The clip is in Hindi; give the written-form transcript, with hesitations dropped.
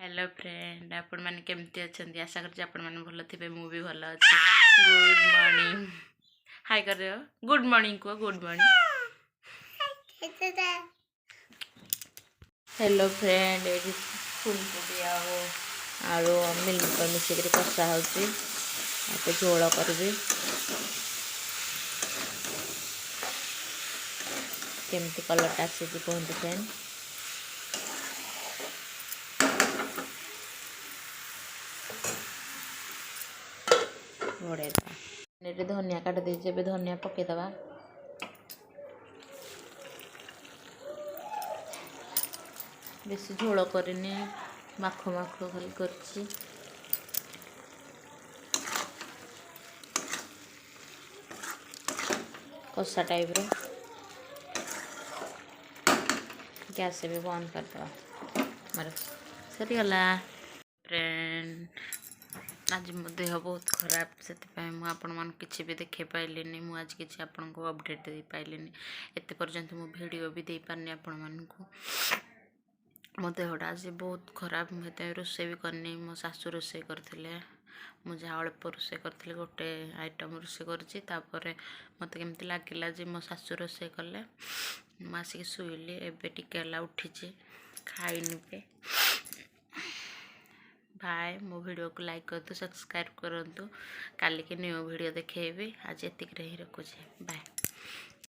हेलो फ्रेंड, आपण मैंने केमती अच्छा आशा कर आपण मैंने भल थे मु भी भल अच्छी। गुड मॉर्निंग हाय कर रहे हो। गुड मॉर्निंग को गुड मॉर्निंग। हेलो फ्रेंड, ये फुलकोबी आलू मिलमिकर मिसिक कषा हो झोल करी केमती कलर आसी कहते फ्रेंड। बढ़िया धनिया काट दे धनिया पकईदबा। बेसी झोल करनी माख माख खाली कर कषा टाइप रो। गैस भी बंद करदे मार सरीगला। फ्रेंड आज मो देह बहुत खराब से आपण मान किसी भी देखे पाइलिनी। मु आज किसी आपन को अपडेट दे पाइलिनी। एते पर्यंत मो वीडियो भी दे पारनी आपण मान को। मो देहटा आज बहुत खराब। मुझे रोषे भी करनी। मो सासू रोषे करथिले। मुझे अल्प रोषे करथिले गोटे आइटम रोषे करछि। मत केमती लागिला जे मो सासू रोषे कले। मु आसिक शुइली एबे टिके ला उठिछि खाइनी पे। बाय। मो वीडियो को लाइक करतु, सब्सक्राइब करतु। काली के न्यू वीडियो देखेबी। आज एतिक रही रखुछि। बाय।